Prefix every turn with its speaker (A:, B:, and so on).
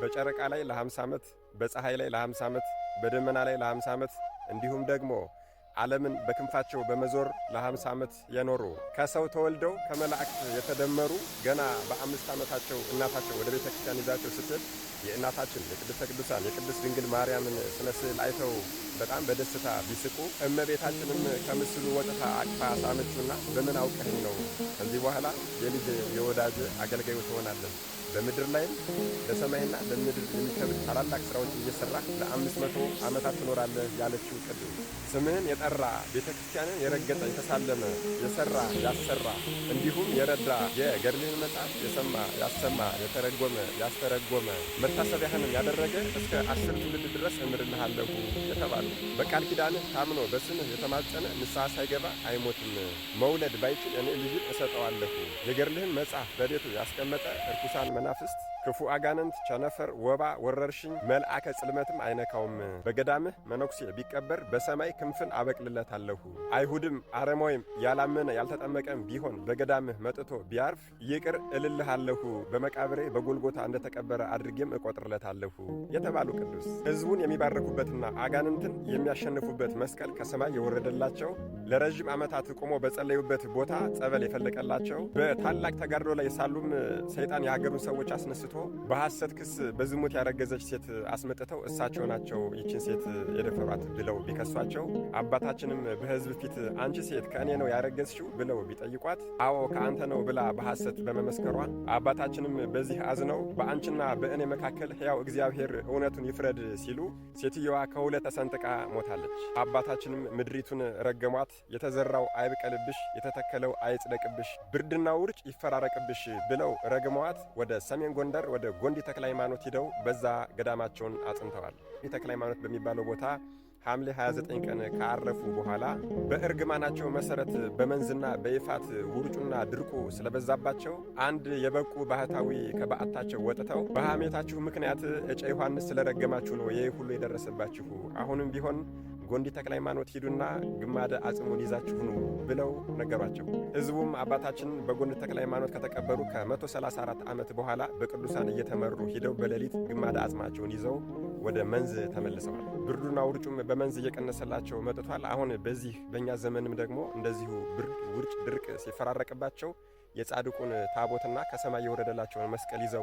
A: በጨረቃ ላይ ለ50 ዓመት፣ በፀሐይ ላይ ለ50 ዓመት፣ በደመና ላይ ለ50 ዓመት እንዲሁም ደግሞ ዓለምን በክንፋቸው በመዞር ለ50 ዓመት የኖሩ ከሰው ተወልደው ከመላእክት የተደመሩ ገና በ5 ዓመታቸው እናታቸው ወደ ቤተ ክርስቲያን ይዛቸው ስትል የእናታችን የቅድስተ ቅዱሳን የቅድስት ድንግል ማርያምን ስነ ስዕል አይተው በጣም በደስታ ቢስቁ እመቤታችንም ከምስሉ ወጥታ አቅፋ ሳመችውና በምን አውቀኸኝ ነው? ከዚህ በኋላ የልጅ የወዳጅ አገልጋዩ ትሆናለህ፣ በምድር ላይም ለሰማይና ለምድር የሚከብድ ታላላቅ ሥራዎችን እየሠራህ ለ500 ዓመታት ትኖራለህ ያለችው ቅዱስ ስምህን የጠራ ቤተ ክርስቲያንን የረገጠ የተሳለመ የሠራ ያሰራ እንዲሁም የረዳ የገድልህን መጽሐፍ የሰማ ያሰማ የተረጎመ ያስተረጎመ መታሰቢያህንም ያደረገ እስከ 10 ትውልድ ድረስ እምርልሃለሁ የተባሉ በቃል ኪዳንህ ታምኖ በስምህ የተማጸነ ንስሐ ሳይገባ አይሞትም። መውለድ ባይችል እኔ ልጅን እሰጠዋለሁ። የገድልህን መጽሐፍ በቤቱ ያስቀመጠ እርኩሳን መናፍስት፣ ክፉ አጋንንት፣ ቸነፈር፣ ወባ፣ ወረርሽኝ፣ መልአከ ጽልመትም አይነካውም። በገዳምህ መነኩሴ ቢቀበር በሰማይ ክንፍን አበቅልለታለሁ። አይሁድም አረማዊም ያላመነ ያልተጠመቀም ቢሆን በገዳምህ መጥቶ ቢያርፍ ይቅር እልልሃለሁ፣ በመቃብሬ በጎልጎታ እንደተቀበረ አድርጌም እቆጥርለታለሁ የተባሉ ቅዱስ ሕዝቡን የሚባረኩበትና አጋንንትን የሚያሸንፉበት መስቀል ከሰማይ የወረደላቸው ለረጅም ዓመታት ቆሞ በጸለዩበት ቦታ ጸበል የፈለቀላቸው በታላቅ ተጋድሎ ላይ ሳሉም ሰይጣን የሀገሩን ሰዎች አስነስቶ በሐሰት ክስ በዝሙት ያረገዘች ሴት አስመጥተው እሳቸው ናቸው ይችን ሴት የደፈሯት ብለው ቢከሷቸው አባታችንም በሕዝብ ፊት አንቺ ሴት ከእኔ ነው ያረገዝሽው ብለው ቢጠይቋት አዎ ከአንተ ነው ብላ በሐሰት በመመስከሯ አባታችንም በዚህ አዝነው በአንቺና በእኔ መካከል ሕያው እግዚአብሔር እውነቱን ይፍረድ ሲሉ ሴትየዋ ከሁለት ተሰንጥቃ ሞታለች። አባታችንም ምድሪቱን ረገሟት። የተዘራው አይብቀልብሽ፣ የተተከለው አይጽደቅብሽ፣ ብርድና ውርጭ ይፈራረቅብሽ ብለው ረግመዋት ወደ ሰሜን ጎንደር ወደ ጎንዲ ተክለ ሃይማኖት ሂደው በዛ ገዳማቸውን አጽንተዋል። ይህ ተክለ ሃይማኖት በሚባለው ቦታ ሐምሌ 29 ቀን ካረፉ በኋላ በእርግማናቸው መሰረት በመንዝና በይፋት ውርጩና ድርቁ ስለበዛባቸው አንድ የበቁ ባህታዊ ከበዓታቸው ወጥተው በሐሜታችሁ ምክንያት እጨ ዮሐንስ ስለረገማችሁ ነው ይህ ሁሉ የደረሰባችሁ። አሁንም ቢሆን ጎንዲ ተክለ ሃይማኖት ሂዱና ግማደ አጽሙን ይዛችሁ ኑ ብለው ነገሯቸው። ሕዝቡም አባታችን በጎንዲ ተክለ ሃይማኖት ከተቀበሩ ከ134 ዓመት በኋላ በቅዱሳን እየተመሩ ሂደው በሌሊት ግማደ አጽማቸውን ይዘው ወደ መንዝ ተመልሰዋል። ብርዱና ውርጩም በመንዝ እየቀነሰላቸው መጥቷል። አሁን በዚህ በእኛ ዘመንም ደግሞ እንደዚሁ ብርድ፣ ውርጭ፣ ድርቅ ሲፈራረቅባቸው የጻድቁን ታቦትና ከሰማይ የወረደላቸውን መስቀል ይዘው